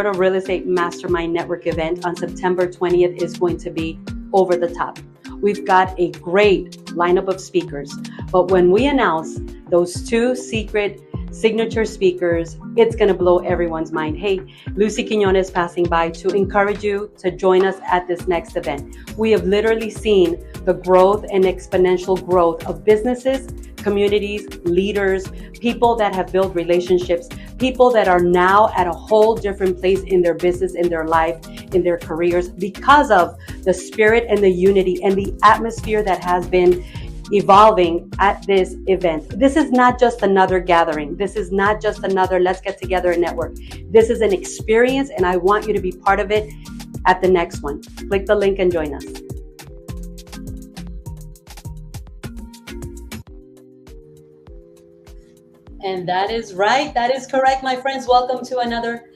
Florida Real Estate Mastermind Network event on September 20th is going to be over the top. We've got a great lineup of speakers, but when we announce those two secret signature speakers, it's going to blow everyone's mind. Hey, Lucy Quinones passing by to encourage you to join us at this next event. We have literally seen the growth and exponential growth of businesses, communities, leaders, people that have built relationships, people that are now at a whole different place in their business, in their life, in their careers, because of the spirit and the unity and the atmosphere that has been evolving at this event. This is not just another gathering. This is not just another let's get together and network. This is an experience, and I want you to be part of it at the next one. Click the link and join us. And that is right. That is correct, my friends. Welcome to another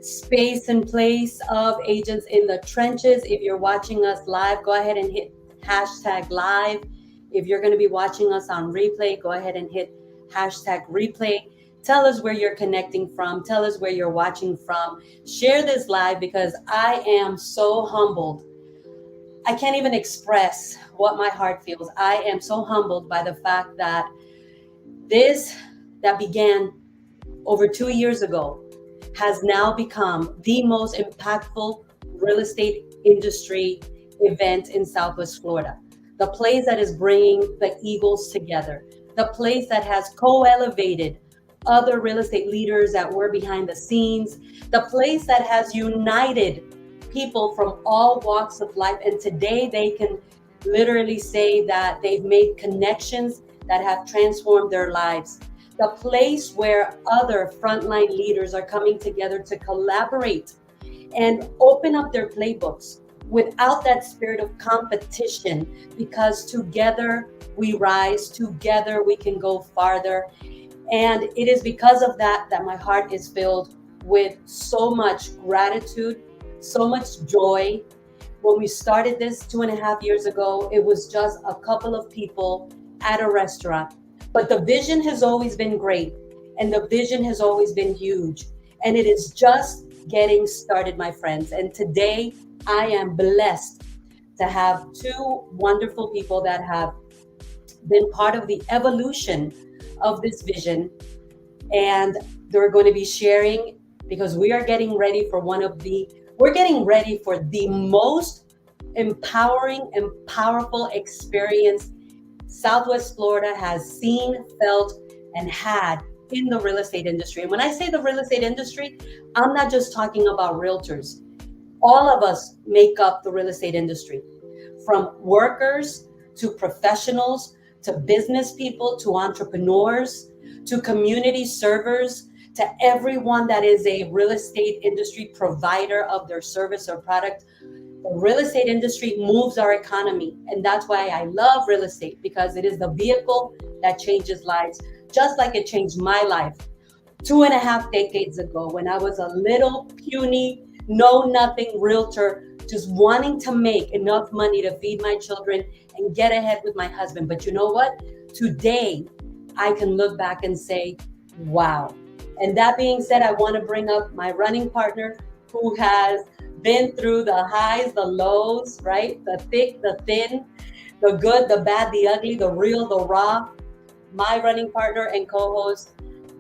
space and place of Agents in the Trenches. If you're watching us live, go ahead and hit #live. If you're going to be watching us on replay, go ahead and hit #replay. Tell us where you're connecting from. Tell us where you're watching from. Share this live because I am so humbled. I can't even express what my heart feels. I am so humbled by the fact that this that began over 2 years ago has now become the most impactful real estate industry event in Southwest Florida. The place that is bringing the Eagles together, the place that has co-elevated other real estate leaders that were behind the scenes, the place that has united people from all walks of life. And today they can literally say that they've made connections that have transformed their lives. The place where other frontline leaders are coming together to collaborate and open up their playbooks without that spirit of competition, because together we rise, together we can go farther. And it is because of that that my heart is filled with so much gratitude, so much joy. When we started this 2.5 years ago, it was just a couple of people at a restaurant. But the vision has always been great, and the vision has always been huge. And it is just getting started, my friends. And today, I am blessed to have two wonderful people that have been part of the evolution of this vision. And they're going to be sharing, because we are getting ready for we're getting ready for the most empowering and powerful experience Southwest Florida has seen, felt, and had in the real estate industry. And when I say the real estate industry, I'm not just talking about realtors. All of us make up the real estate industry, from workers to professionals to business people to entrepreneurs to community servers to everyone that is a real estate industry provider of their service or product. The real estate industry moves our economy, and that's why I love real estate, because it is the vehicle that changes lives, just like it changed my life 2.5 decades ago when I was a little puny, know-nothing realtor, just wanting to make enough money to feed my children and get ahead with my husband. But you know what? Today, I can look back and say, wow. And that being said, I want to bring up my running partner who has been through the highs, the lows, right? The thick, the thin, the good, the bad, the ugly, the real, the raw. My running partner and co-host,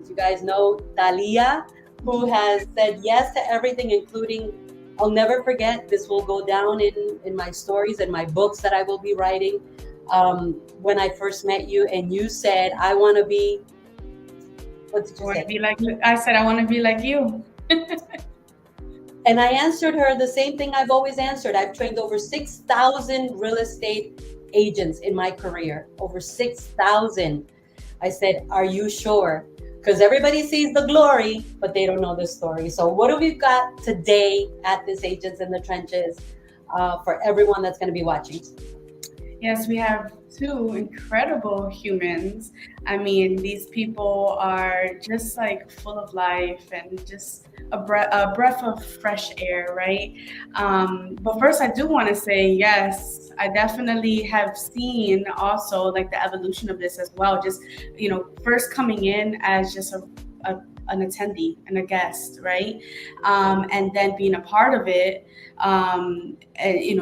as you guys know, Talia, who has said yes to everything, including, I'll never forget, this will go down in my stories and my books that I will be writing. When I first met you and you said, I want to be, what did you say? I said, I want to be like you. And I answered her the same thing I've always answered. I've trained over 6,000 real estate agents in my career, over 6,000. I said, are you sure? Because everybody sees the glory, but they don't know the story. So what have we got today at this Agents in the Trenches for everyone that's going to be watching? Yes, we have two incredible humans. I mean, these people are just like full of life and just a breath of fresh air, right? But first, I do want to say, yes, I definitely have seen also like the evolution of this as well. Just, first coming in as just a an attendee and a guest, right? And then being a part of it, and,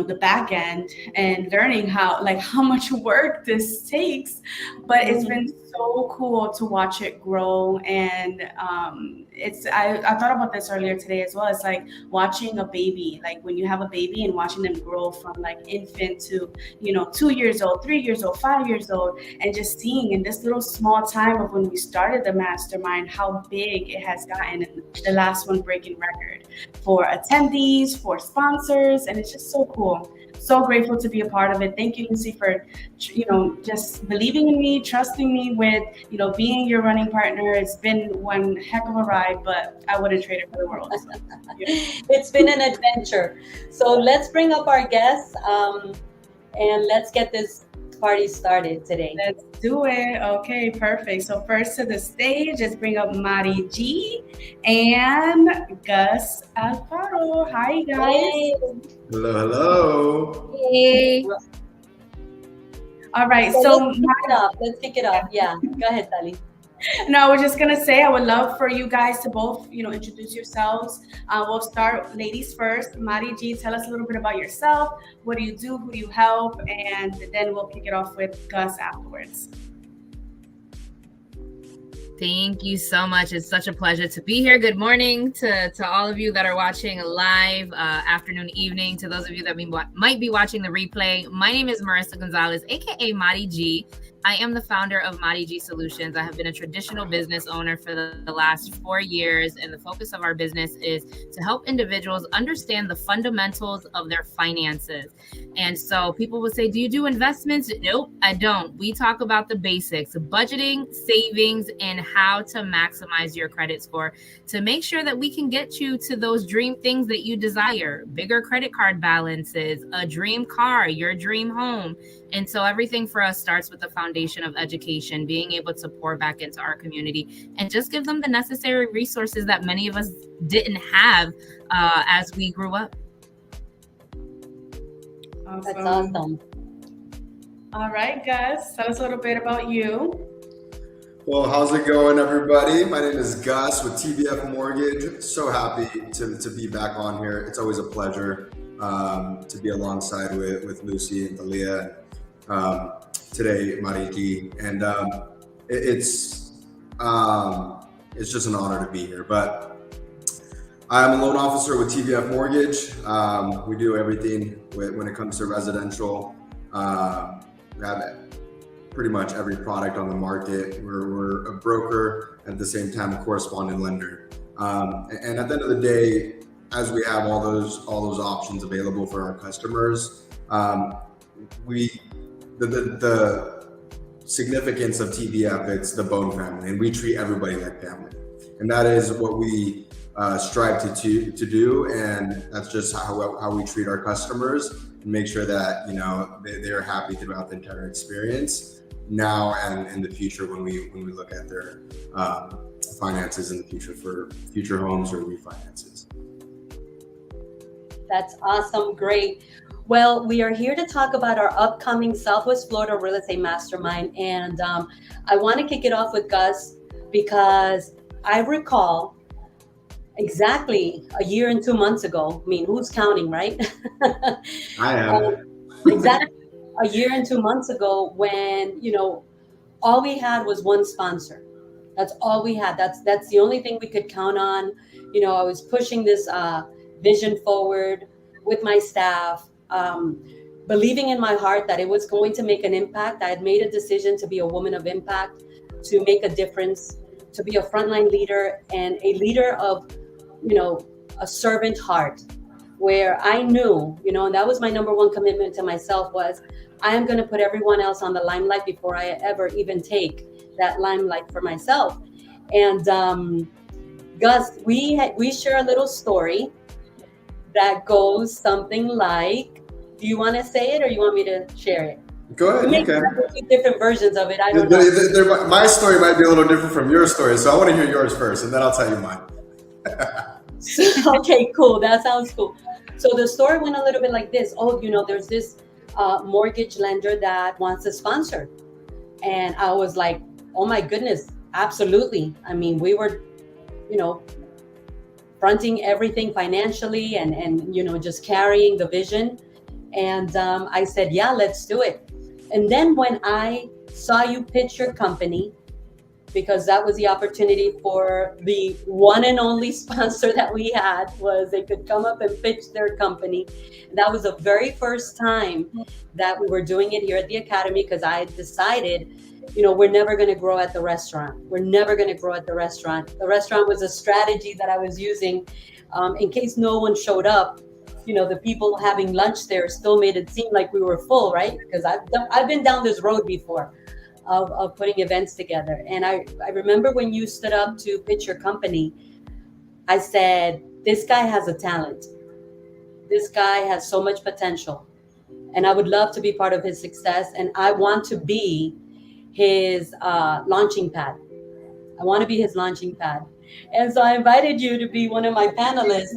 the back end, and learning how much work this takes. But it's been so cool to watch it grow. And I thought about this earlier today as well. It's like watching a baby, like when you have a baby and watching them grow from like infant to 2 years old, 3 years old, 5 years old, and just seeing in this little small time of when we started the mastermind how big it has gotten, and the last one breaking record for attendees, for sponsors, and it's just so cool. So grateful to be a part of it. Thank you, Lucy, for just believing in me, trusting me with being your running partner. It's been one heck of a ride, but I wouldn't trade it for the world. So, yeah. It's been an adventure. So let's bring up our guests, and let's get this party started today. Let's do it. Okay, perfect. So first to the stage, let's bring up Mari G and Gus Alfaro. Hi, guys. Hey. Hello. Hey. All right. So let's kick it off. Yeah. Go ahead, Tali. No, I was just gonna say I would love for you guys to both, introduce yourselves. We'll start ladies first. Mari G, tell us a little bit about yourself. What do you do? Who do you help? And then we'll kick it off with Gus afterwards. Thank you so much. It's such a pleasure to be here. Good morning to all of you that are watching live, afternoon, evening. To those of you that might be watching the replay, my name is Marissa Gonzalez, aka Mari G. I am the founder of Mari G Solutions. I have been a traditional business owner for the last 4 years, and the focus of our business is to help individuals understand the fundamentals of their finances. And so people will say, do you do investments? Nope, I don't. We talk about the basics, budgeting, savings, and how to maximize your credit score to make sure that we can get you to those dream things that you desire, bigger credit card balances, a dream car, your dream home. And so everything for us starts with the foundation of education, being able to pour back into our community and just give them the necessary resources that many of us didn't have as we grew up. Awesome. That's awesome. All right, Gus, tell us a little bit about you. Well, how's it going, everybody? My name is Gus with TBF Mortgage. So happy to be back on here. It's always a pleasure to be alongside with Lucy and Talia. Today, Mariki, and it's just an honor to be here. But I'm a loan officer with TBF Mortgage. We do everything when it comes to residential. We have pretty much every product on the market. We're a broker, at the same time a correspondent lender. And at the end of the day, as we have all those options available for our customers, the significance of TBF, it's the bone family, and we treat everybody like family, and that is what we strive to do, and that's just how we treat our customers and make sure that they're happy throughout the entire experience, now and in the future when we look at their finances in the future for future homes or refinances. That's awesome. Great. Well, we are here to talk about our upcoming Southwest Florida Real Estate Mastermind. And I want to kick it off with Gus because I recall exactly a year and 2 months ago. I mean, who's counting, right? I am. Exactly a year and 2 months ago when, all we had was one sponsor. That's all we had. That's the only thing we could count on. I was pushing this vision forward with my staff. Believing in my heart that it was going to make an impact. I had made a decision to be a woman of impact, to make a difference, to be a frontline leader and a leader of, a servant heart, where I knew, and that was my number one commitment to myself was I am going to put everyone else on the limelight before I ever even take that limelight for myself. And Gus, we share a little story that goes something like, do you want to say it or you want me to share it? Go ahead. Maybe two different versions of it. I don't know. My story might be a little different from your story, so I want to hear yours first, and then I'll tell you mine. Okay, cool. That sounds cool. So the story went a little bit like this. Oh, there's this mortgage lender that wants to sponsor. And I was like, oh my goodness, absolutely. I mean, we were you know, fronting everything financially and just carrying the vision. And I said, yeah, let's do it. And then when I saw you pitch your company, because that was the opportunity for the one and only sponsor that we had, was they could come up and pitch their company. That was the very first time that we were doing it here at the Academy, because I decided, we're never going to grow at the restaurant. We're never going to grow at the restaurant. The restaurant was a strategy that I was using in case no one showed up. The people having lunch there still made it seem like we were full, right? Because I've been down this road before of putting events together. And I remember when you stood up to pitch your company, I said, this guy has a talent. This guy has so much potential. And I would love to be part of his success. And I want to be his launching pad. I want to be his launching pad. And so I invited you to be one of my panelists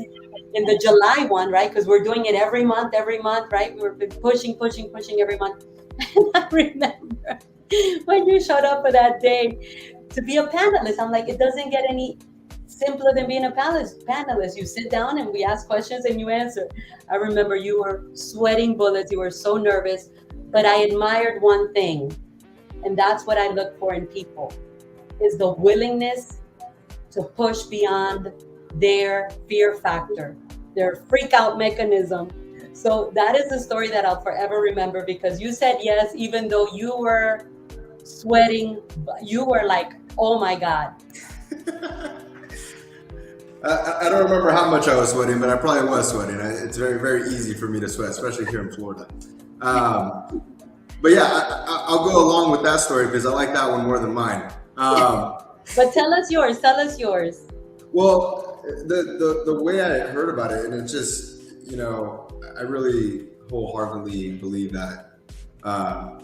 in the July one, right? Because we're doing it every month, right? We've been pushing every month. And I remember when you showed up for that day to be a panelist, I'm like, it doesn't get any simpler than being a panelist. You sit down and we ask questions and you answer. I remember you were sweating bullets. You were so nervous, but I admired one thing. And that's what I look for in people, is the willingness to push beyond their fear factor, their freak out mechanism. So that is a story that I'll forever remember, because you said yes, even though you were sweating. You were like, oh my God. I don't remember how much I was sweating, but I probably was sweating. It's very, very easy for me to sweat, especially here in Florida. But yeah, I'll go along with that story because I like that one more than mine. But tell us yours. Well, the way I heard about it, and it's just, I really wholeheartedly believe that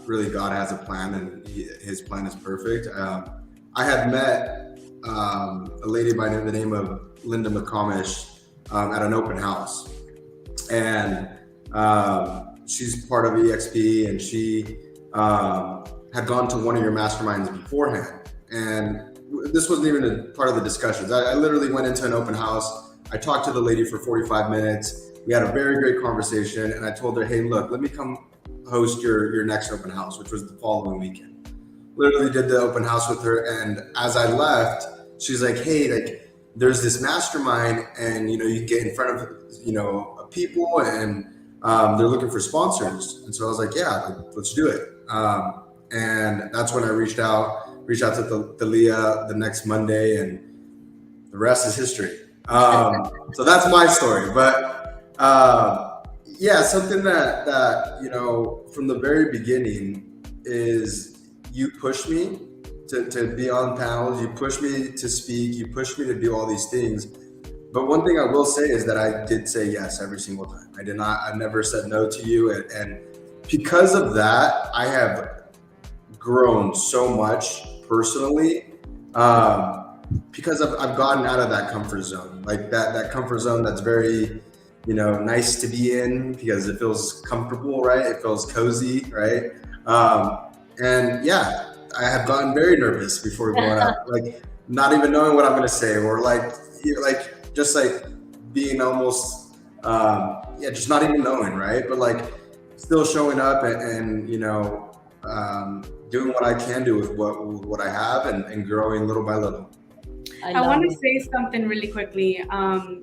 really God has a plan, and his plan is perfect. I had met a lady by the name of Linda McComish at an open house, and she's part of EXP, and she had gone to one of your masterminds beforehand, and this wasn't even a part of the discussions. I literally went into an open house. I talked to the lady for 45 minutes. We had a very great conversation, and I told her, hey, look, let me come host your next open house, which was the following weekend. Literally did the open house with her, and as I left, she's like, hey, like, there's this mastermind, and you get in front of people, and they're looking for sponsors. And so I was like, yeah, let's do it. And that's when I reached out to Thalia the next Monday, and the rest is history. So that's my story. But yeah, something that from the very beginning is you push me to be on panels, you push me to speak, you push me to do all these things. But one thing I will say is that I did say yes every single time. I never said no to you. And because of that, I have grown so much personally, because I've gotten out of that comfort zone, like that comfort zone that's very, nice to be in because it feels comfortable, right? It feels cozy, right? And yeah, I have gotten very nervous before going out, like not even knowing what I'm going to say, or just being almost, just not even knowing, right? But like still showing up and doing what I can do with what I have and growing little by little. I want to say something really quickly. I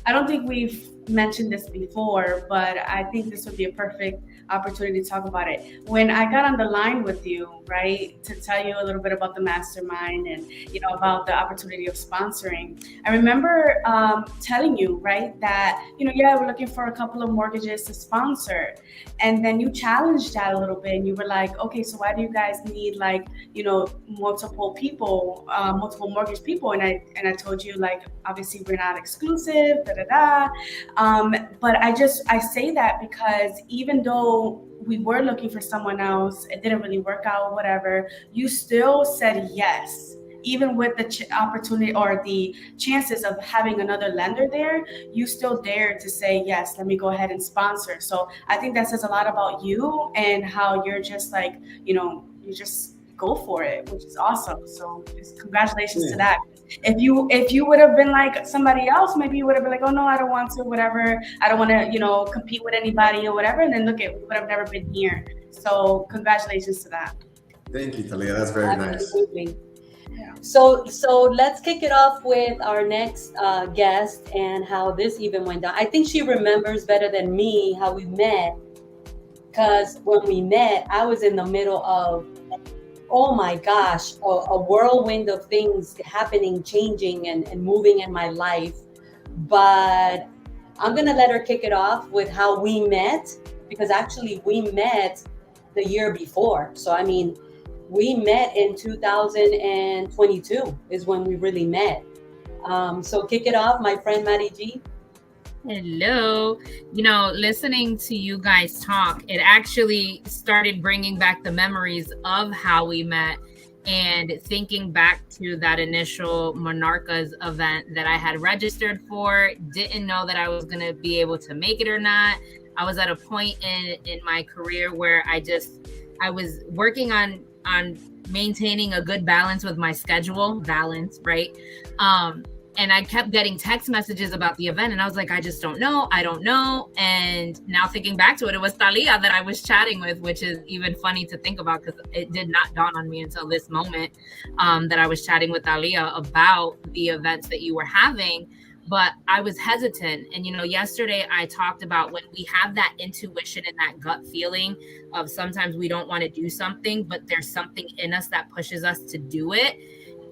don't think we've mentioned this before, but I think this would be a perfect opportunity to talk about it. When I got on the line with you, right, to tell you a little bit about the mastermind and about the opportunity of sponsoring, I remember telling you, right, that we're looking for a couple of mortgages to sponsor, and then you challenged that a little bit, and you were like, okay, so why do you guys need multiple people, multiple mortgage people? And I told you, like, obviously we're not exclusive, but I say that because even though we were looking for someone else, it didn't really work out, whatever, you still said yes. Even with the opportunity or the chances of having another lender there, you still dared to say, yes, let me go ahead and sponsor. So I think that says a lot about you and how you're just you just go for it, which is awesome. So just congratulations to that. If you would have been like somebody else, maybe you would have been like, oh no, I don't want to, whatever. I don't want to, compete with anybody or whatever. And then look at, we would have never been here. So congratulations to that. Thank you, Talia. That's very Absolutely. nice. Yeah. So let's kick it off with our next guest and how this even went down. I think she remembers better than me how we met, because when we met, I was in the middle of, oh my gosh, a whirlwind of things happening, changing, and moving in my life. But I'm gonna let her kick it off with how we met, because actually we met the year before. So I mean, we met in 2022 is when we really met. So kick it off, my friend Maddie G. Hello. Listening to you guys talk, it actually started bringing back the memories of how we met, and thinking back to that initial Monarchas event that I had registered for. Didn't know that I was going to be able to make it or not. I was at a point in my career where I was working on maintaining a good balance with my schedule, right? And I kept getting text messages about the event, and I was like, I just don't know. I don't know. And now thinking back to it, it was Talia that I was chatting with, which is even funny to think about, because it did not dawn on me until this moment that I was chatting with Talia about the events that you were having. But I was hesitant. And, yesterday I talked about when we have that intuition and that gut feeling of sometimes we don't want to do something, but there's something in us that pushes us to do it.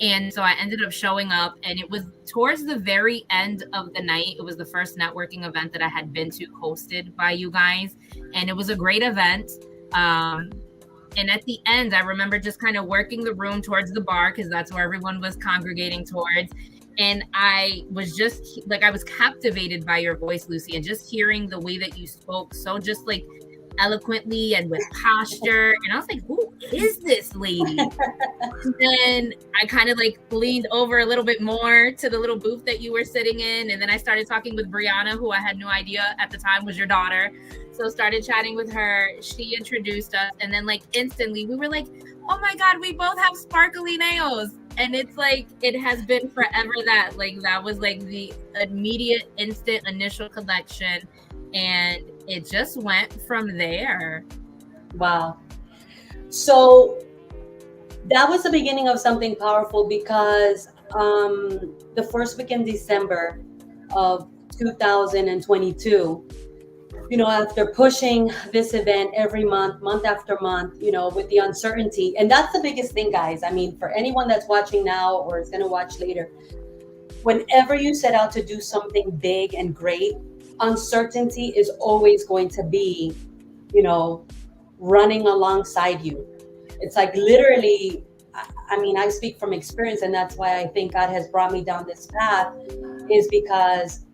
And so I ended up showing up, and it was towards the very end of the night. It was the first networking event that I had been to, hosted by you guys. And it was a great event. And at the end, I remember just kind of working the room towards the bar, because that's where everyone was congregating towards. And I was just like, I was captivated by your voice, Lucy, and just hearing the way that you spoke so just like eloquently and with posture. And I was like, who is this lady? And then I kind of like leaned over a little bit more to the little booth that you were sitting in. And then I started talking with Brianna, who I had no idea at the time was your daughter. So started chatting with her. She introduced us. And then like instantly we were like, oh my God, we both have sparkly nails. And it's like, it has been forever that was like the immediate, instant, initial connection. And it just went from there. Wow. So that was the beginning of something powerful, because the first week in December of 2022, after pushing this event every month after month, with the uncertainty. And that's the biggest thing, guys. I mean, for anyone that's watching now or is going to watch later, whenever you set out to do something big and great, uncertainty is always going to be, running alongside you. It's like literally, I mean, I speak from experience, and that's why I think God has brought me down this path, is because,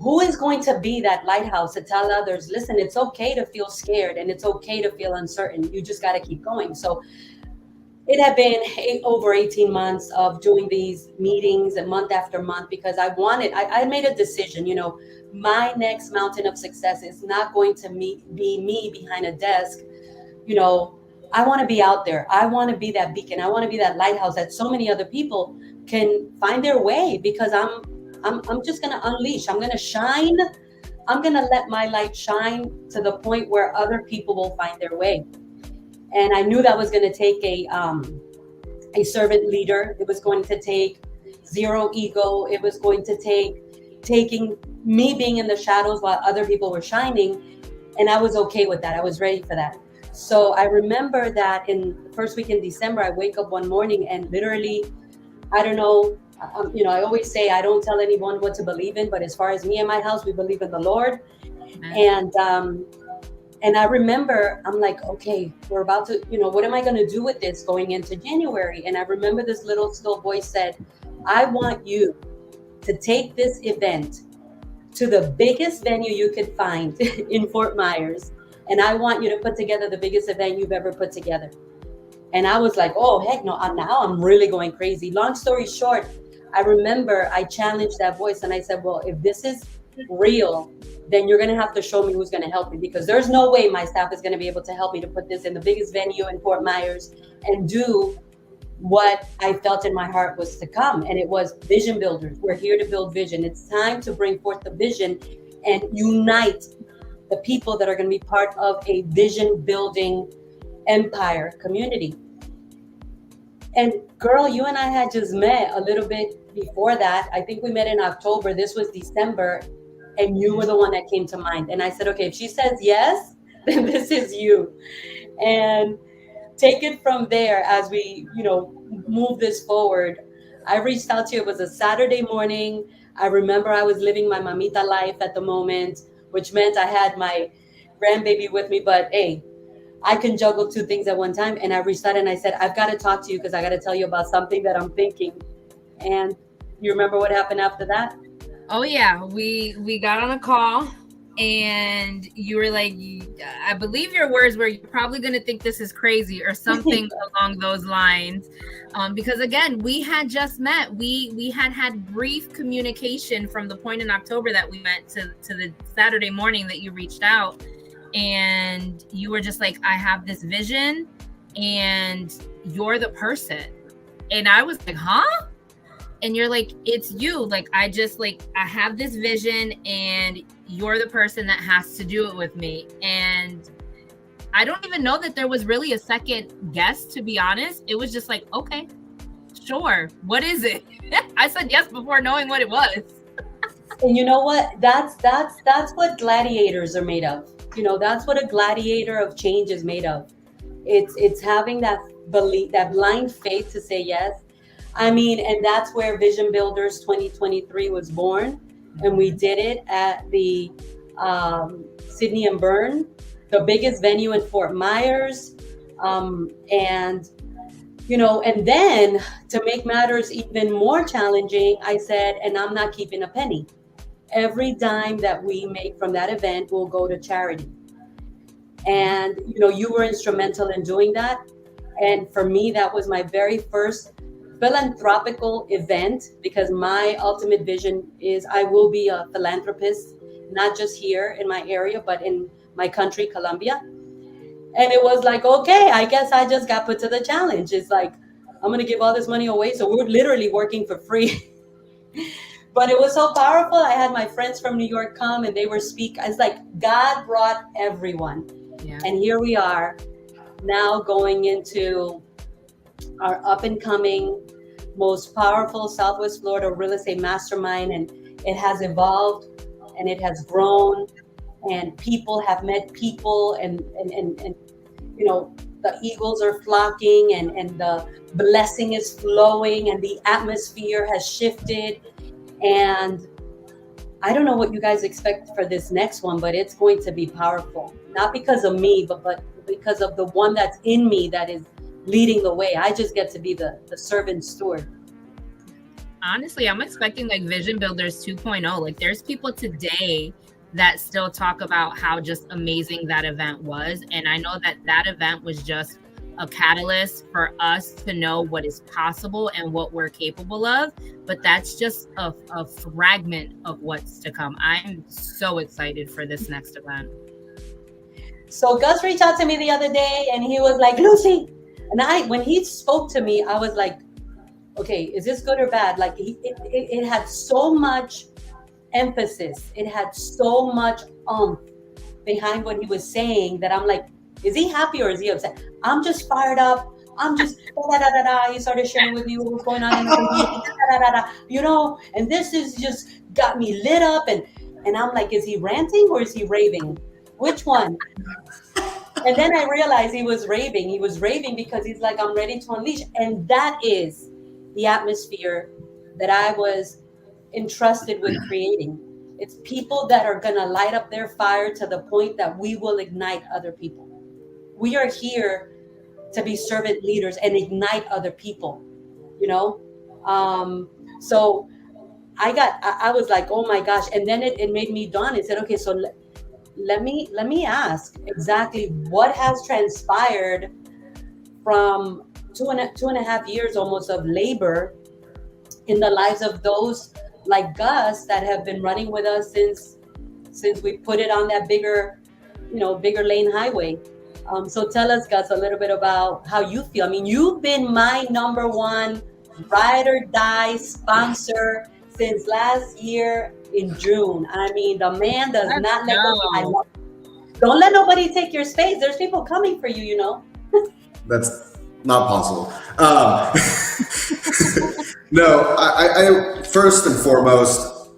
who is going to be that lighthouse to tell others, listen, it's okay to feel scared and it's okay to feel uncertain. You just got to keep going. So it had been over 18 months of doing these meetings and month after month, because I made a decision, my next mountain of success is not going to be me behind a desk. I want to be out there. I want to be that beacon. I want to be that lighthouse that so many other people can find their way, because I'm just going to unleash. I'm going to shine. I'm going to let my light shine to the point where other people will find their way. And I knew that was going to take a servant leader. It was going to take zero ego. It was going to taking me being in the shadows while other people were shining. And I was okay with that. I was ready for that. So I remember that in the first week in December, I wake up one morning and literally, I don't know, I always say I don't tell anyone what to believe in, but as far as me and my house, we believe in the Lord. Amen. And I remember, I'm like, okay, we're about to, what am I going to do with this going into January? And I remember this little still voice said, I want you to take this event to the biggest venue you could find in Fort Myers. And I want you to put together the biggest event you've ever put together. And I was like, oh, heck no, now I'm really going crazy. Long story short, I remember I challenged that voice and I said, well, if this is real, then you're going to have to show me who's going to help me, because there's no way my staff is going to be able to help me to put this in the biggest venue in Fort Myers and do what I felt in my heart was to come. And it was vision builders. We're here to build vision. It's time to bring forth the vision and unite the people that are going to be part of a vision building empire community. And girl, you and I had just met a little bit before that. I think we met in October. This was December. And you were the one that came to mind. And I said, okay, if she says yes, then this is you. And take it from there as we, move this forward. I reached out to you. It was a Saturday morning. I remember I was living my mamita life at the moment, which meant I had my grandbaby with me. But hey, I can juggle two things at one time. And I reached out and I said, I've got to talk to you because I got to tell you about something that I'm thinking. And you remember what happened after that? Oh yeah, we got on a call and you were like, I believe your words were, you're probably going to think this is crazy or something along those lines. Because again, we had just met. We had brief communication from the point in October that we met to the Saturday morning that you reached out, and you were just like, I have this vision and you're the person. And I was like, huh? And you're like, it's you. Like, I have this vision and you're the person that has to do it with me. And I don't even know that there was really a second guess, to be honest. It was just like, okay, sure. What is it? I said yes before knowing what it was. And you know what? That's what gladiators are made of. That's what a gladiator of change is made of. It's having that belief, that blind faith to say yes. I mean, and that's where Vision Builders 2023 was born. And we did it at the Sydney and Bern, the biggest venue in Fort Myers. And then to make matters even more challenging, I said, and I'm not keeping a penny. Every dime that we make from that event will go to charity. And, you were instrumental in doing that. And for me, that was my very first philanthropical event, because my ultimate vision is I will be a philanthropist, not just here in my area, but in my country, Colombia. And it was like, okay, I guess I just got put to the challenge. It's like, I'm going to give all this money away. So we're literally working for free. But it was so powerful. I had my friends from New York come and they were speaking. It's like God brought everyone. Yeah. And here we are now going into our up and coming, most powerful Southwest Florida real estate mastermind. And it has evolved and it has grown, and people have met people, and the eagles are flocking, and the blessing is flowing, and the atmosphere has shifted. And I don't know what you guys expect for this next one, but it's going to be powerful. Not because of me, but because of the one that's in me that is leading the way. I just get to be the servant steward. Honestly, I'm expecting like Vision Builders 2.0. Like, there's people today that still talk about how just amazing that event was. And I know that event was just a catalyst for us to know what is possible and what we're capable of. But that's just a fragment of what's to come. I'm so excited for this next event. So Gus reached out to me the other day and he was like, Lucy. And when he spoke to me, I was like, okay, is this good or bad? Like it had so much emphasis. It had so much behind what he was saying that I'm like, is he happy or is he upset? I'm just fired up. I'm just He started sharing with me what was going on in the community, and this is just got me lit up. And I'm like, is he ranting or is he raving? Which one? And then I realized he was raving. He was raving because he's like, I'm ready to unleash. And that is the atmosphere that I was entrusted with creating. It's people that are going to light up their fire to the point that we will ignite other people. We are here to be servant leaders and ignite other people, So I was like, oh my gosh. And then it made me dawn. It said, okay, so let me ask exactly what has transpired from two and a half years almost of labor in the lives of those like Gus that have been running with us since we put it on that bigger lane highway. So tell us, Gus, a little bit about how you feel. I mean, you've been my number one ride or die sponsor since last year in June. I mean, the man does Let's not let go. go. Don't let nobody take your space. There's people coming for you, you know. That's not possible. No, I first and foremost,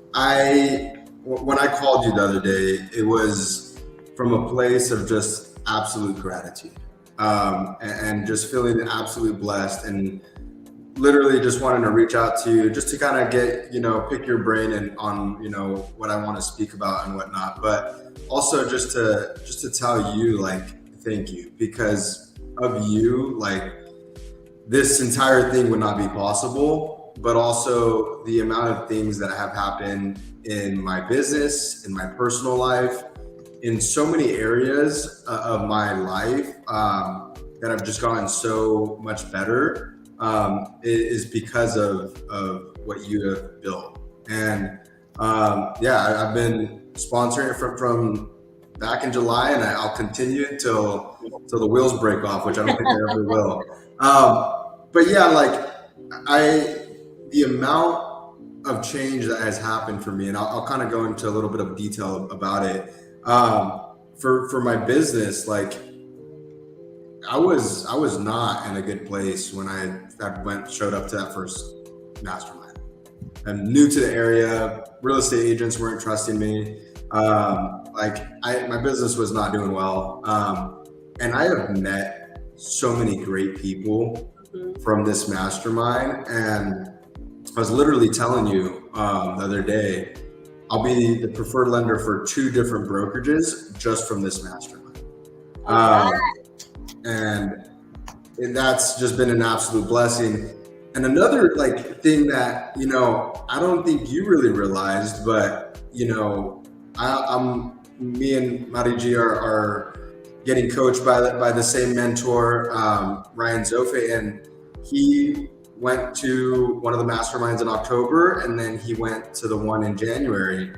when I called you the other day, it was from a place of just absolute gratitude, and just feeling absolutely blessed, and literally just wanting to reach out to you just to kind of get, pick your brain and on, what I want to speak about and whatnot, but also just to tell you, like, thank you, because of you, like, this entire thing would not be possible, but also the amount of things that have happened in my business, in my personal life, in so many areas of my life, that have just gotten so much better, is because of what you have built. And I've been sponsoring it from back in July, and I'll continue until the wheels break off, which I don't think they ever will. But yeah, like the amount of change that has happened for me, and I'll kind of go into a little bit of detail about it. For my business, like I was not in a good place when I showed up to that first mastermind. I'm new to the area. Real estate agents weren't trusting me. My business was not doing well. And I have met so many great people from this mastermind. And I was literally telling you the other day, I'll be the preferred lender for 2 different brokerages just from this mastermind. And that's just been an absolute blessing. And another thing that, I don't think you really realized, but, me and Mari G are getting coached by the same mentor, Ryan Zofe, and he went to one of the masterminds in October, and then he went to the one in January.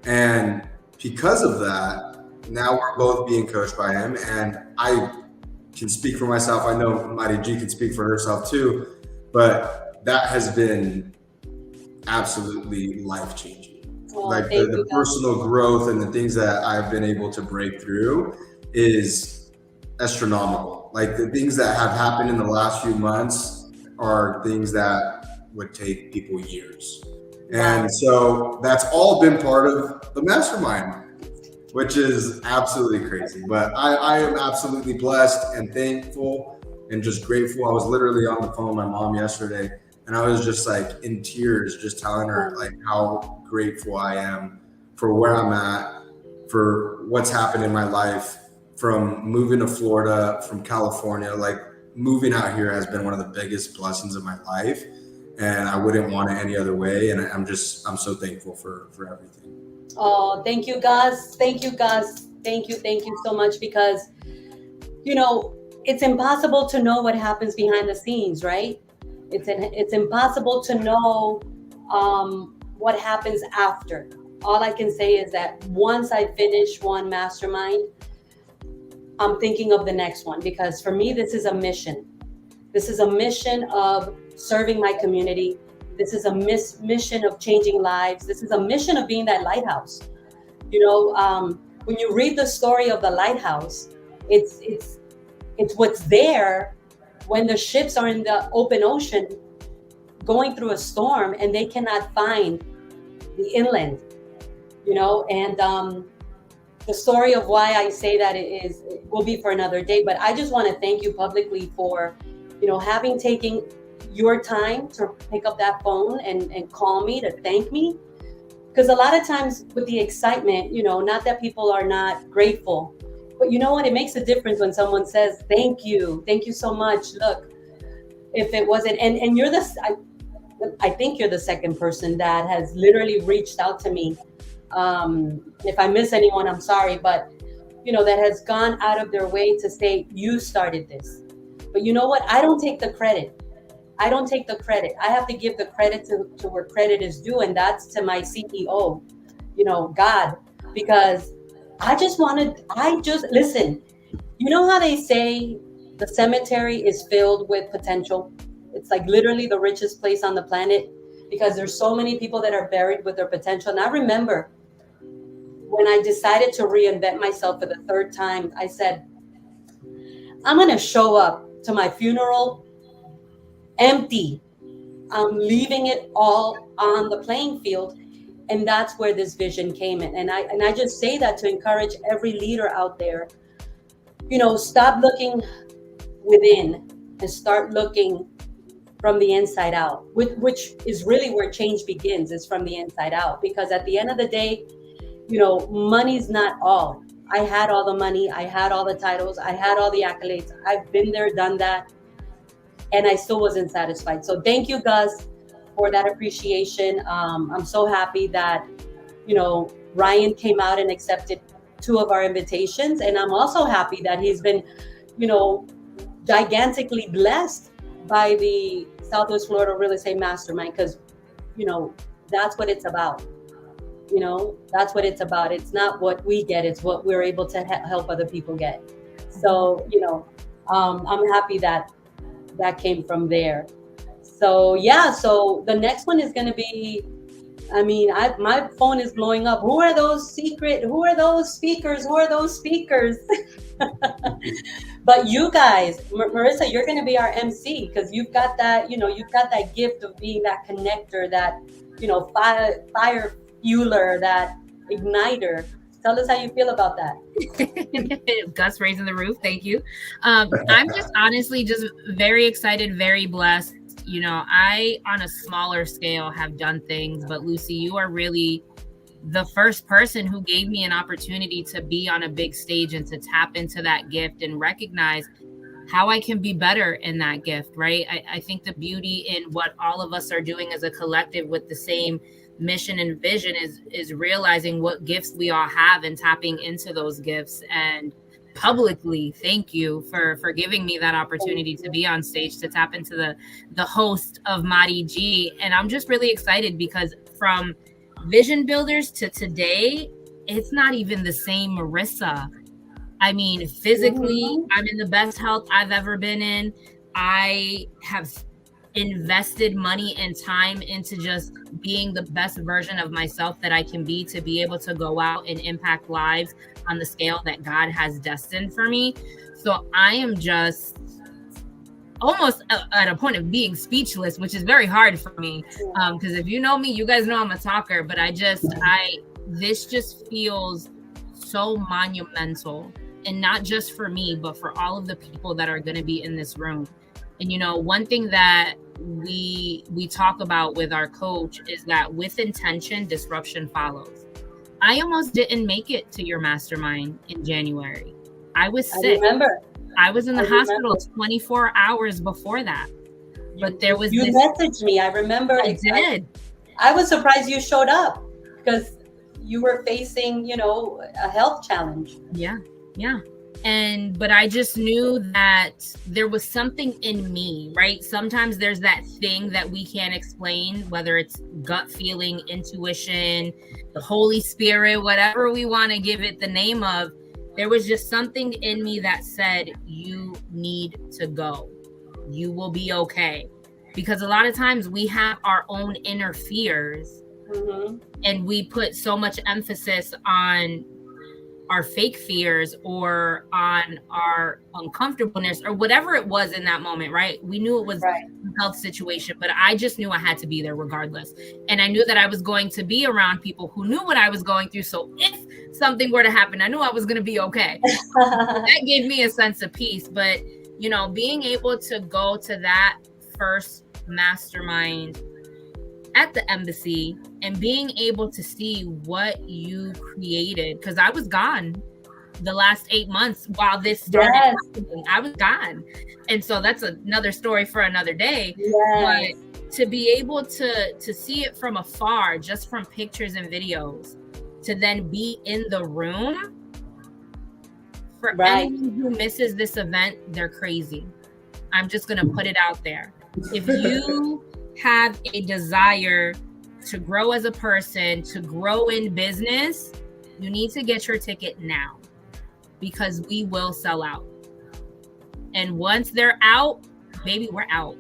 And because of that, now we're both being coached by him, and I can speak for myself. I know Mari G can speak for herself too, but that has been absolutely life-changing. The personal growth and the things that I've been able to break through is astronomical. Like the things that have happened in the last few months are things that would take people years. And so that's all been part of the mastermind, which is absolutely crazy. But I am absolutely blessed and thankful and just grateful. I was literally on the phone with my mom yesterday, and I was just in tears, just telling her how grateful I am for where I'm at, for what's happened in my life, from moving to Florida, from California. Moving out here has been one of the biggest blessings of my life, and I wouldn't want it any other way. And I'm so thankful for everything. Oh, thank you, Gus. Thank you, Gus. Thank you so much, because, it's impossible to know what happens behind the scenes, right? It's impossible to know what happens after. All I can say is that once I finish one mastermind, I'm thinking of the next one, because for me, this is a mission. This is a mission of serving my community. This is a mission of changing lives. This is a mission of being that lighthouse. When you read the story of the lighthouse, it's what's there when the ships are in the open ocean going through a storm and they cannot find the inland, and the story of why I say that it will be for another day. But I just want to thank you publicly for, having taken your time to pick up that phone and call me to thank me. Because a lot of times with the excitement, not that people are not grateful, but you know what? It makes a difference when someone says, thank you so much. Look, if it wasn't, and you're I think you're the second person that has literally reached out to me. If I miss anyone, I'm sorry, but that has gone out of their way to say, you started this. But you know what? I don't take the credit. I have to give the credit to where credit is due, and that's to my CEO, God, because listen, You know how they say the cemetery is filled with potential? It's like literally the richest place on the planet because there's so many people that are buried with their potential. And I remember when I decided to reinvent myself for the third time, I said, I'm going to show up to my funeral empty. I'm leaving it all on the playing field. And that's where this vision came in. And I just say that to encourage every leader out there, stop looking within and start looking from the inside out, which is really where change begins, is from the inside out. Because at the end of the day, money's not all. I had all the money, I had all the titles, I had all the accolades. I've been there, done that, and I still wasn't satisfied. So thank you, Gus, for that appreciation. I'm so happy that, Ryan came out and accepted 2 of our invitations. And I'm also happy that he's been, gigantically blessed by the Southwest Florida Real Estate Mastermind, because, that's what it's about. That's what it's about. It's not what we get, it's what we're able to help other people get. So, I'm happy that came from there. So yeah, so the next one is going to be, my phone is blowing up. Who are those speakers? Who are those speakers? But you guys, Marissa, you're going to be our MC, because you've got that, you've got that gift of being that connector, that, fire fueler, that igniter. Tell us how you feel about that. Gus raising the roof. Thank you. I'm just honestly just very excited, very blessed. I, on a smaller scale, have done things, but Lucy, you are really the first person who gave me an opportunity to be on a big stage and to tap into that gift and recognize how I can be better in that gift, right? I think the beauty in what all of us are doing as a collective with the same mission and vision is realizing what gifts we all have and tapping into those gifts. And publicly, thank you for giving me that opportunity to be on stage, to tap into the host of Madi G. And I'm just really excited because from vision builders to today, it's not even the same Marissa. Physically, I'm in the best health I've ever been in. I have invested money and time into just being the best version of myself that I can be, to be able to go out and impact lives on the scale that God has destined for me. So I am just almost at a point of being speechless, which is very hard for me. Because if you know me, you guys know I'm a talker, but this just feels so monumental, and not just for me, but for all of the people that are going to be in this room. And, one thing that we talk about with our coach is that with intention, disruption follows. I almost didn't make it to your mastermind in January. I was sick. I was in the hospital 24 hours before that. But there was you messaged me. I remember. I did. I was surprised you showed up because you were facing, a health challenge. Yeah. But I just knew that there was something in me, right? Sometimes there's that thing that we can't explain, whether it's gut feeling, intuition, the Holy Spirit, whatever we want to give it the name of. There was just something in me that said, you need to go. You will be okay. Because a lot of times we have our own inner fears, and we put so much emphasis on our fake fears or on our uncomfortableness or whatever it was in that moment, right? We knew it was a health situation, but I just knew I had to be there regardless. And I knew that I was going to be around people who knew what I was going through. So if something were to happen, I knew I was going to be okay. That gave me a sense of peace. But, being able to go to that first mastermind at the embassy and being able to see what you created, because I was gone the last 8 months while this started happening. I was gone. And so that's another story for another day. But to be able to see it from afar, just from pictures and videos, to then be in the room, for anyone who misses this event, they're crazy. I'm just going to put it out there. If you have a desire to grow as a person, to grow in business, you need to get your ticket now. because we will sell out. And once they're out, baby, we're out.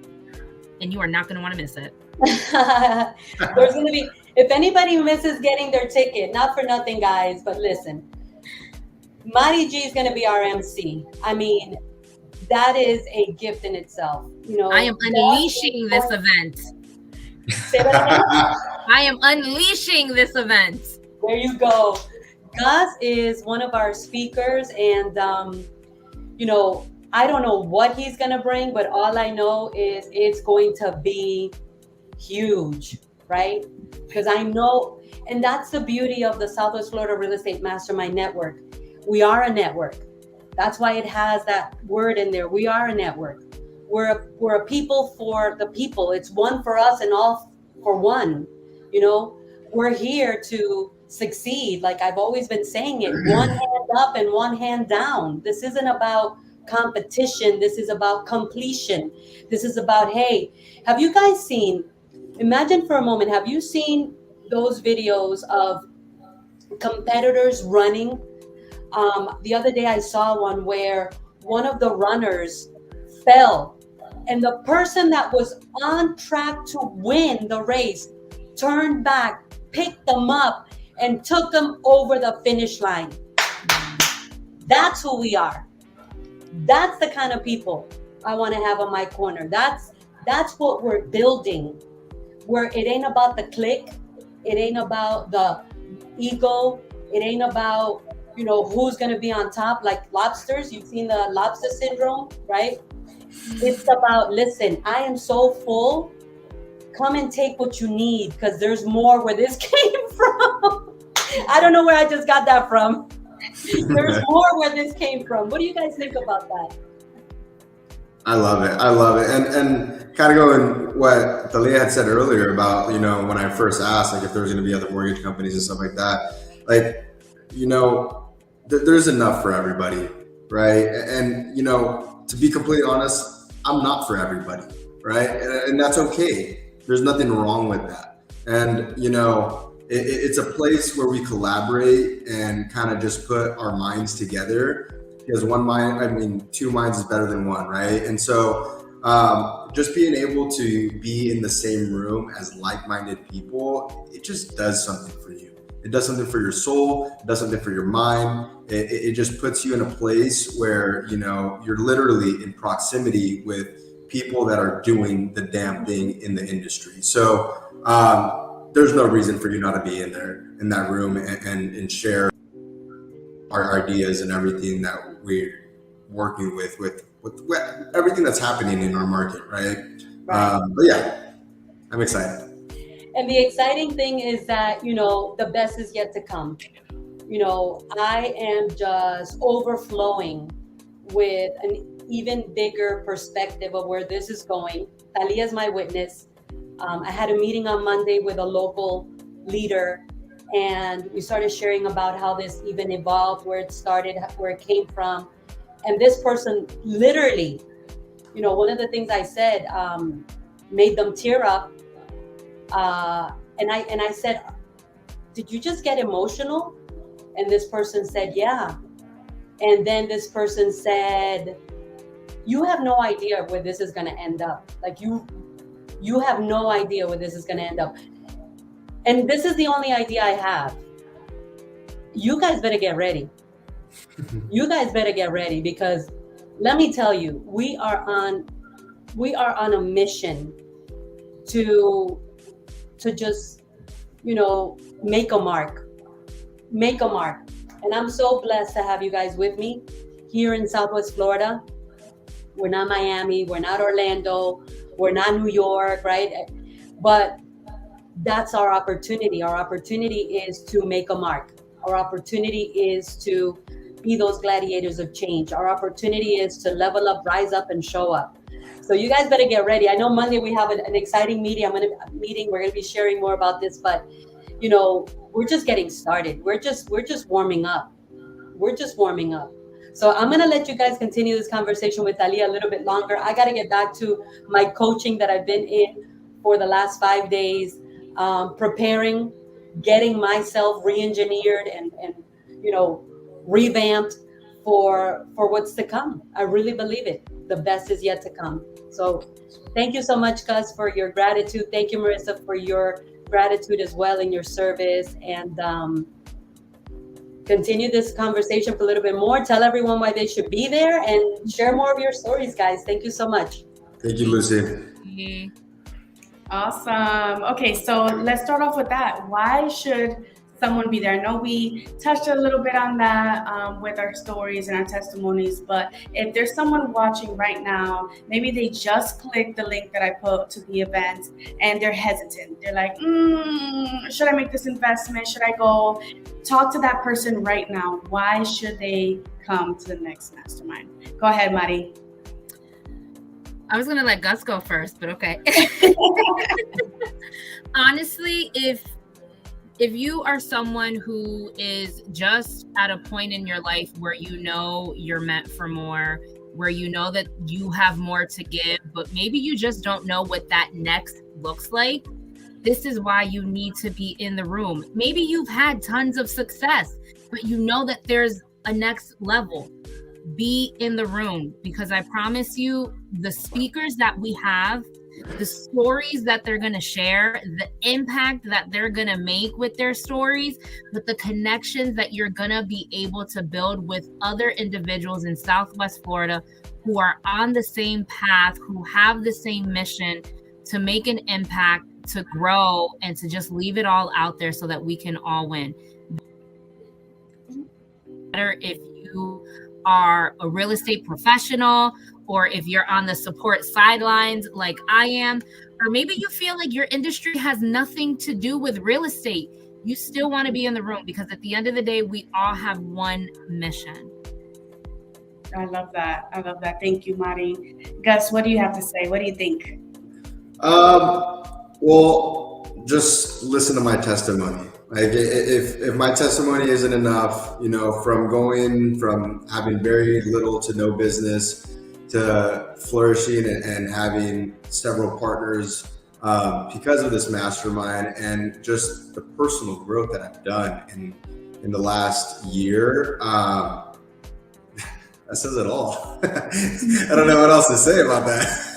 And you are not going to want to miss it. There's going to be, if anybody misses getting their ticket, not for nothing, guys, but listen, Mari G is going to be our MC. I mean, that is a gift in itself. You know, I am unleashing this event. Say that again? I am unleashing this event. There you go. Gus is one of our speakers, and you know, I don't know what he's gonna bring, but all I know is it's going to be huge, right? Because I know, and that's the beauty of the Southwest Florida Real Estate Mastermind Network. We are a network. That's why it has that word in there. We are a network. We're a people for the people. It's one for us and all for one. You know, we're here to succeed. Like I've always been saying it, one hand up and one hand down. This isn't about competition. This is about completion. This is about, hey, have you guys seen, imagine for a moment, have you seen those videos of competitors running? The other day I saw one where one of the runners fell, and the person that was on track to win the race turned back, picked them up, and took them over the finish line. That's who we are. That's the kind of people I want to have on my corner. That's what we're building. Where it ain't about the clique, it ain't about the ego, it ain't about, you know, who's going to be on top, like lobsters. You've seen the lobster syndrome, right? It's about, listen, I am so full. Come and take what you need, because there's more where this came from. I don't know where I just got that from. There's more where this came from. What do you guys think about that? I love it. I love it. And kind of going what Talia had said earlier about, you know, when I first asked, like, if there was going to be other mortgage companies and stuff like that, like, you know, there's enough for everybody, right? And, you know, to be completely honest, I'm not for everybody, right? And that's okay. There's nothing wrong with that. And, you know, it's a place where we collaborate and kind of just put our minds together, because one mind, I mean, two minds is better than one, right? And so just being able to be in the same room as like-minded people, it just does something for you. It does something for your soul. It does something for your mind. It just puts you in a place where, you know, you're literally in proximity with people that are doing the damn thing in the industry. So there's no reason for you not to be in there, in that room, and share our ideas and everything that we're working with everything that's happening in our market, right? But yeah, I'm excited. And the exciting thing is that, you know, the best is yet to come. You know, I am just overflowing with an even bigger perspective of where this is going. Talia is my witness. I had a meeting on Monday with a local leader, and we started sharing about how this even evolved, where it started, where it came from. And this person literally, you know, one of the things I said made them tear up. And I said, did you just get emotional? And this person said, yeah. And then this person said, you have no idea where this is going to end up. Like you have no idea where this is going to end up. And this is the only idea I have. You guys better get ready. You guys better get ready, because let me tell you, we are on a mission to just, you know, make a mark. And I'm so blessed to have you guys with me here in Southwest Florida. We're not Miami, we're not Orlando, we're not New York, right? But that's our opportunity. Our opportunity is to make a mark. Our opportunity is to be those gladiators of change. Our opportunity is to level up, rise up, and show up. So you guys better get ready. I know Monday we have an exciting meeting. We're going to be sharing more about this, but you know, we're just getting started. We're just warming up. We're just warming up. So I'm going to let you guys continue this conversation with Talia a little bit longer. I got to get back to my coaching that I've been in for the last 5 days, preparing, getting myself re-engineered and you know, revamped for what's to come. I really believe it. The best is yet to come. So thank you so much, Gus, for your gratitude. Thank you, Marissa, for your gratitude as well in your service. And continue this conversation for a little bit more. Tell everyone why they should be there and share more of your stories, guys. Thank you so much. Thank you, Lucy. Awesome. Okay, so let's start off with that. Why should someone be there? I know we touched a little bit on that with our stories and our testimonies, but if there's someone watching right now, maybe they just clicked the link that I put to the event and they're hesitant. They're like, should I make this investment? Should I go? Talk to that person right now. Why should they come to the next mastermind? Go ahead, Mari. I was gonna let Gus go first, but okay. Honestly, if you are someone who is just at a point in your life where you know you're meant for more, where you know that you have more to give, but maybe you just don't know what that next looks like, this is why you need to be in the room. Maybe you've had tons of success, but you know that there's a next level. Be in the room, because I promise you, the speakers that we have, the stories that they're going to share, the impact that they're going to make with their stories, but the connections that you're going to be able to build with other individuals in Southwest Florida who are on the same path, who have the same mission to make an impact, to grow, and to just leave it all out there so that we can all win. Better if you are a real estate professional, or if you're on the support sidelines like I am, or maybe you feel like your industry has nothing to do with real estate, you still want to be in the room, because at the end of the day, we all have one mission. I love that. I love that. Thank you, Mari. Gus, what do you have to say? What do you think? Well, just listen to my testimony. Like, if my testimony isn't enough, from having very little to no business to flourishing and having several partners because of this mastermind, and just the personal growth that I've done in the last year, that says it all. I don't know what else to say about that.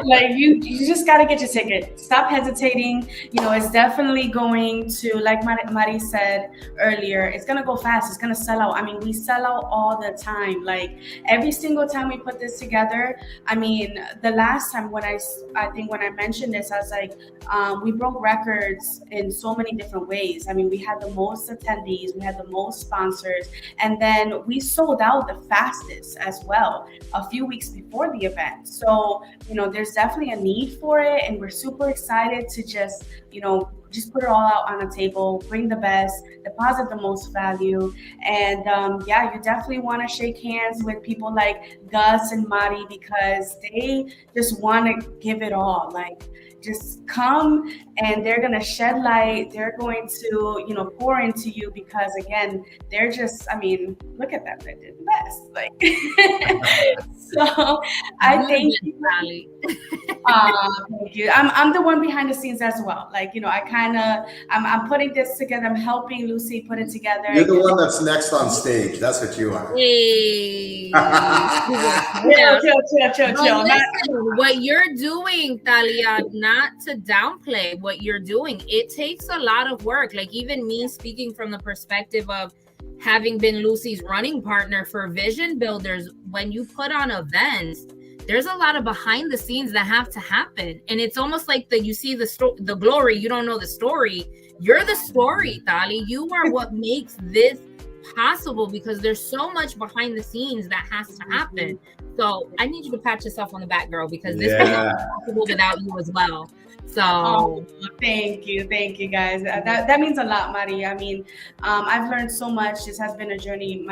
Like you just got to get your ticket. Stop hesitating. It's definitely going to, like Mari said earlier, it's going to go fast. It's going to sell out. I mean, we sell out all the time. Like every single time we put this together. I mean, the last time when I think when I mentioned this, I was like, we broke records in so many different ways. I mean, we had the most attendees, we had the most sponsors, and then we sold out the fastest as well a few weeks before the event. So, there's definitely a need for it, and we're super excited to just put it all out on the table, bring the best, deposit the most value. And you definitely want to shake hands with people like Gus and Mari, because they just want to give it all. Like, just come, and they're going to shed light. They're going to, pour into you, because again, they're just, look at them. They did the best. Like, so I thank you. Thank you. I'm the one behind the scenes as well. Like, I'm putting this together. I'm helping Lucy put it together. You're the one that's next on stage. That's what you are. Hey. Chill. Listen, what you're doing, Talia, not to downplay what you're doing, it takes a lot of work. Like, even me speaking from the perspective of having been Lucy's running partner for Vision Builders, when you put on events, there's a lot of behind the scenes that have to happen. And it's almost like you see the glory, you don't know the story. You're the story, Tali. You are what makes this possible, because there's so much behind the scenes that has to happen. So I need you to pat yourself on the back, girl, because this is not possible without you as well. So thank you guys. That means a lot, Mari. I mean, I've learned so much. This has been a journey.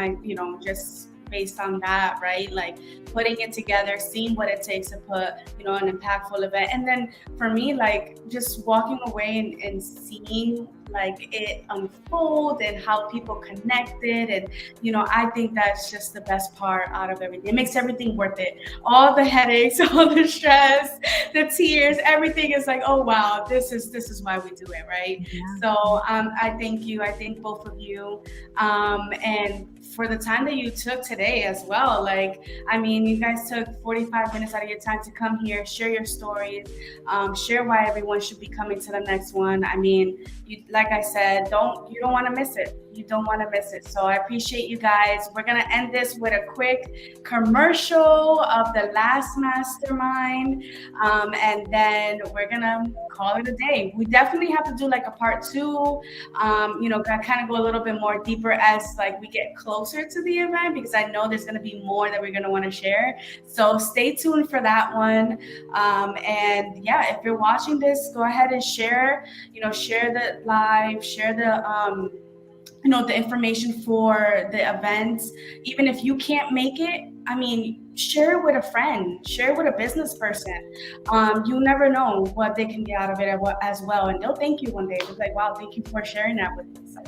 Just based on that, right? Like putting it together, seeing what it takes to put, you know, an impactful event. And then for me, like just walking away and seeing like it unfold and how people connected, and you know, I think that's just the best part out of everything. It makes everything worth it. All the headaches, all the stress, the tears, everything is like, oh wow, this is why we do it, right? Yeah. So I thank you. I thank both of you, and for the time that you took today as well. Like, I mean, you guys took 45 minutes out of your time to come here, share your stories, share why everyone should be coming to the next one. I mean, you, like I said, you don't want to miss it. You don't want to miss it. So I appreciate you guys. We're going to end this with a quick commercial of the last mastermind. And then we're going to call it a day. We definitely have to do like a part 2, you know, kind of go a little bit more deeper as like we get closer to the event, because I know there's going to be more that we're going to want to share. So stay tuned for that one. And yeah, if you're watching this, go ahead and share, you know, share the live, share the, you know, the information for the events. Even if you can't make it, I mean, share it with a friend, share it with a business person. You never know what they can get out of it as well. And they'll thank you one day. It's like, wow, thank you for sharing that with me. So,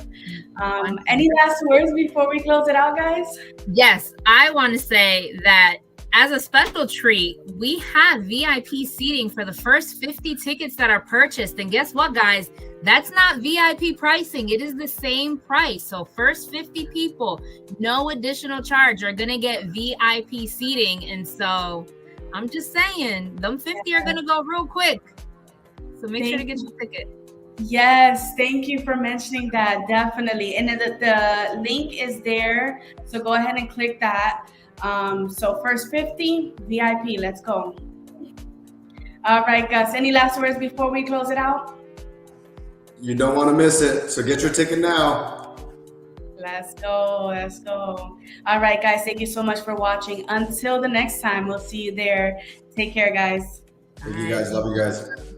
any last words before we close it out, guys? Yes, I want to say that as a special treat, we have VIP seating for the first 50 tickets that are purchased. And guess what, guys? That's not VIP pricing. It is the same price. So first 50 people, no additional charge, are going to get VIP seating. And so I'm just saying, them 50 are going to go real quick. So make sure to get your ticket. Yes, thank you for mentioning that. Definitely. And the link is there. So go ahead and click that. So first 50 VIP, let's go. All right, Gus, any last words before we close it out? You don't want to miss it, so get your ticket now. Let's go. All right, guys, thank you so much for watching. Until the next time, we'll see you there. Take care, guys. Thank you guys. Love you guys.